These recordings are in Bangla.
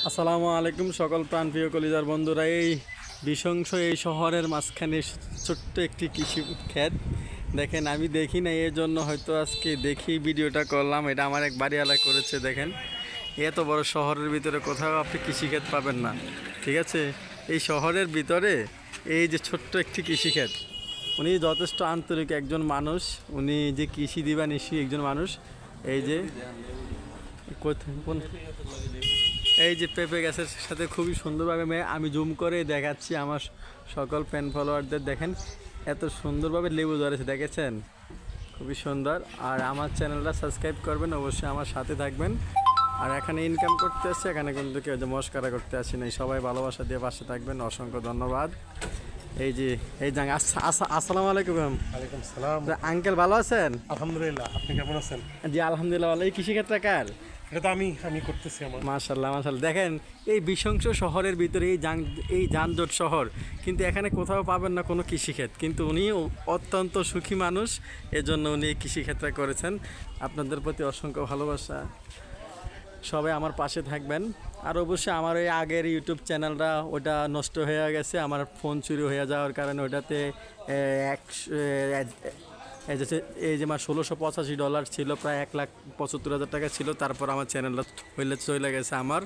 আসসালামু আলাইকুম সকল প্রাণপ্রিয় কলিজার বন্ধুরা। এই নৃশংস এই শহরের মাঝখানে ছোট্ট একটি কৃষি ক্ষেত দেখেন, আমি দেখি না, এর জন্য হয়তো আজকে দেখি ভিডিওটা করলাম। এটা আমার এক বাড়িওয়ালা করেছে। দেখেন, এত বড় শহরের ভিতরে কোথাও আপনি কৃষিক্ষেত পাবেন না, ঠিক আছে? এই শহরের ভিতরে এই যে ছোট্ট একটি কৃষিক্ষেত, উনি যথেষ্ট আন্তরিক একজন মানুষ, উনি যে কৃষি দিবানিশি একজন মানুষ। এই যে এই যে পেঁপে গাছের সাথে খুবই সুন্দরভাবে আমি জুম করে দেখাচ্ছি আমার সকল ফ্যান ফলোয়ারদের। দেখেন এত সুন্দরভাবে লেবু ধরেছে, দেখেছেন? খুবই সুন্দর। আর আমার চ্যানেলটা সাবস্ক্রাইব করবেন, অবশ্যই আমার সাথে থাকবেন। আর এখানে ইনকাম করতে আসছে, এখানে কিন্তু কেউ যে মস্কারা করতে আসি নাই। সবাই ভালোবাসা দিয়ে পাশে থাকবেন, অসংখ্য ধন্যবাদ। এই যে এই যাং আসসালামু আলাইকুম। ওয়ালাইকুম সালাম। আঙ্কেল ভালো আছেন? আলহামদুলিল্লাহ, আপনি কেমন আছেন? জি আলহামদুলিল্লাহ ভালো। এই কৃষিক্ষেত্রে কার? এটা তো আমি করতেছি আমার। মাশাল্লাহ মাশাল্লাহ। দেখেন এই নৃশংস শহরের ভিতরে এই যানজট শহর, কিন্তু এখানে কোথাও পাবেন না কোনো কৃষিক্ষেত। কিন্তু উনি অত্যন্ত সুখী মানুষ, এজন্য উনি এই কৃষিক্ষেত্রে করেছেন। আপনাদের প্রতি অসংখ্য ভালোবাসা। সবাই আমার পাশে থাকবেন। আর অবশ্যই আমার ওই আগের ইউটিউব চ্যানেলটা ওটা নষ্ট হয়ে গেছে, আমার ফোন চুরি হয়ে যাওয়ার কারণে ওটাতে এই যে আমার $1685 ছিল, প্রায় $1,75,000 ছিল। তারপর আমার চ্যানেলটা চলে গেছে। আমার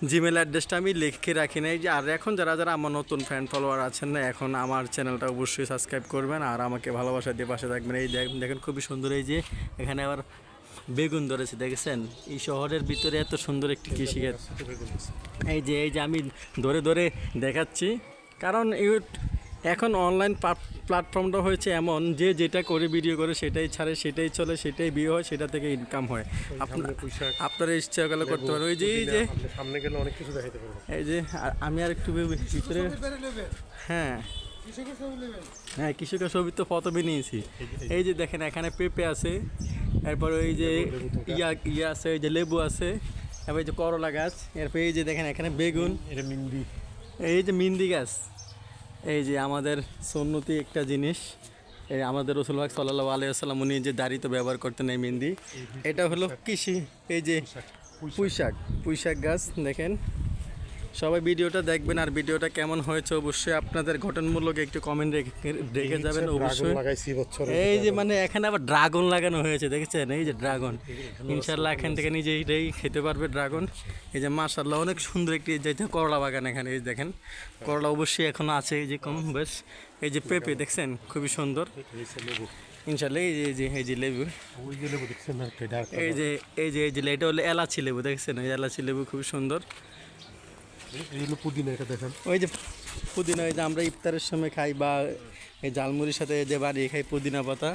জিমেল অ্যাড্রেসটা আমি লিখে রাখি নাই। যে আর এখন যারা যারা আমার নতুন ফ্যান ফলোয়ার আছেন না, এখন আমার চ্যানেলটা অবশ্যই সাবস্ক্রাইব করবেন আর আমাকে ভালোবাসা দিয়ে পাশে থাকবেন। এই দেখেন খুবই সুন্দর। এই যে এখানে আবার বেগুন ধরেছে, দেখেছেন? এই শহরের ভিতরে এত সুন্দর একটি কৃষিক্ষেত। এই যে আমি ধরে ধরে দেখাচ্ছি, কারণ এখন অনলাইন প্ল্যাটফর্মটা হয়েছে এমন যে যেটা করে ভিডিও করে সেটাই ছাড়ে, সেটাই চলে, সেটাই ভিউ হয়, সেটা থেকে ইনকাম হয়। আপনারা ইচ্ছা করলে করতে পারেন। ওই যে সামনে গেলে অনেক কিছু দেখাইতে পারবো। এই যে আমি আর একটু ভিতরে, হ্যাঁ হ্যাঁ কৃষকের ছবি তো প্রথমে নিয়েছি। এই যে দেখেন এখানে পেঁপে আছে, এরপর ওই যে ইয়া আছে, ওই যে লেবু আছে, এবার এই যে করলা গাছ, এরপর এই যে দেখেন এখানে বেগুন, এটা মিন্দি, এই যে মিন্দি গাছ। এই যে আমাদের সুন্নতি একটা জিনিস, এই আমাদের রাসূলুল্লাহ সাল্লাল্লাহু আলাইহি ওয়াসাল্লাম উনি যে দাড়িতে ব্যবহার করতেন এই মেহেন্দি, এটা হলো কৃষি। এই যে পুঁইশাক গাছ দেখেন। সবাই ভিডিওটা দেখবেন, আর ভিডিওটা কেমন হয়েছে অবশ্যই আপনাদের গঠনমূলক একটু কমেন্ট রেখে যাবেন অবশ্যই। এই যে মানে এখানে আবার ড্রাগন লাগানো হয়েছে, দেখেছেন? এই যে ড্রাগন, ইনশাল্লাহ এখান থেকে নিজেই খেতে পারবে ড্রাগন। এই যে মাশাল্লাহ অনেক সুন্দর একটি যে করলা বাগান এখানে। এই দেখেন করলা অবশ্যই এখনো আছে, এই যে কম বেশ। এই যে পেঁপে দেখছেন খুবই সুন্দর, ইনশাল্লাহ। এই যে লেবু, এই যে এটা হলো এলাচি লেবু, দেখছেন? এই এলাচি লেবু খুবই সুন্দর। পুদিনা, এটা দেখেন ওই যে পুদিনা, ওই যে আমরা ইফতারের সময় খাই বা এই জালমুড়ির সাথে যে বানিয়ে খাই পুদিনা পাতা।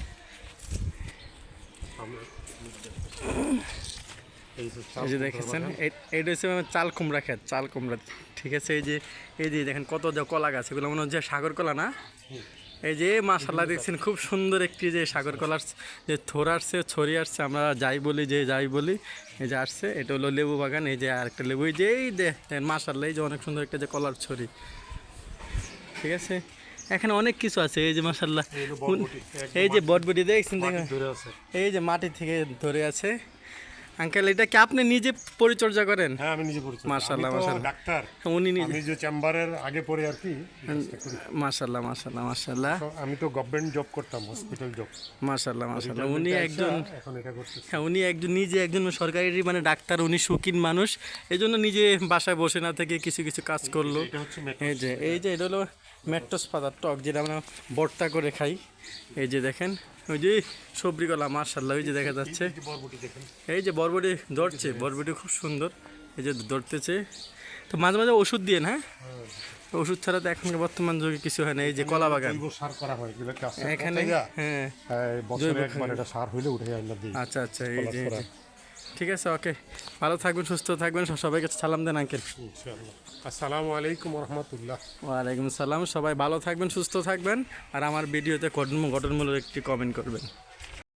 এই যে দেখেছেন এইটা হচ্ছে চাল কুমড়া খেত, চাল কুমড়া, ঠিক আছে? এই যে দেখেন কত যে কলা গাছ, এগুলো মনে হচ্ছে সাগর কলা না? এই যে মাশাল্লাহ দেখছেন খুব সুন্দর একটি যে সাগর কলার যে থোর আসছে, ছড়িয়ে আসছে, আমরা যাই বলি। এই যে আসছে, এটা হলো লেবু বাগান। এই যে আরেকটা লেবু, এই যে দেখেন মাশাল্লাহ, এই যে অনেক সুন্দর একটা যে কলার ছড়ি, ঠিক আছে? এখানে অনেক কিছু আছে। এই যে মাশাল্লাহ, এই যে বটবটি দেখছেন, দেখেন এই যে মাটি থেকে ধরে আছে। আঙ্কেল এটা কি আপনি নিজে পরিচর্যা করেন? হ্যাঁ, আমি নিজে পরিচর্যা। মাশাআল্লাহ মাশাআল্লাহ, ডাক্তার উনি নিজে, আমি যে চেম্বারের আগে পড়ে আর কি। মাশাআল্লাহ মাশাআল্লাহ মাশাআল্লাহ। আমি তো গভর্নমেন্ট জব করতাম, হসপিটাল জব। মাশাআল্লাহ মাশাআল্লাহ। উনি একজন, এখন এটা করতেছে। হ্যাঁ উনি নিজে একজন সরকারি মানে ডাক্তার, উনি শৌখিন মানুষ, এই জন্য নিজে বাসায় বসে না থেকে কিছু কাজ করলো। এই যে এটা হলো ম্যাট্রস পাতার টক, যেটা আমরা ভর্তা করে খাই। এই যে দেখেন ওই যে সবজি কলা, মাশাআল্লাহ ওই যে দেখা যাচ্ছে। এই যে বরবটি ধরছে, বরবটি খুব সুন্দর, এই যে ধরতেছে। তো মাঝে মাঝে ওষুধ দিয়ে, হ্যাঁ ওষুধ ছাড়া তো এখন বর্তমান যুগে কিছু হয় না। এই যে কলা বাগান এখানে, হ্যাঁ আচ্ছা আচ্ছা। এই যে ঠিক আছে, ওকে, ভালো থাকবেন, সুস্থ থাকবেন, সবাইকে সালাম দেন আঙ্কেল। আসসালামু আলাইকুম রহমতুল্লাহ। ওয়ালাইকুম সালাম। সবাই ভালো থাকবেন, সুস্থ থাকবেন, আর আমার ভিডিওতে গঠনমূলক একটি কমেন্ট করবেন।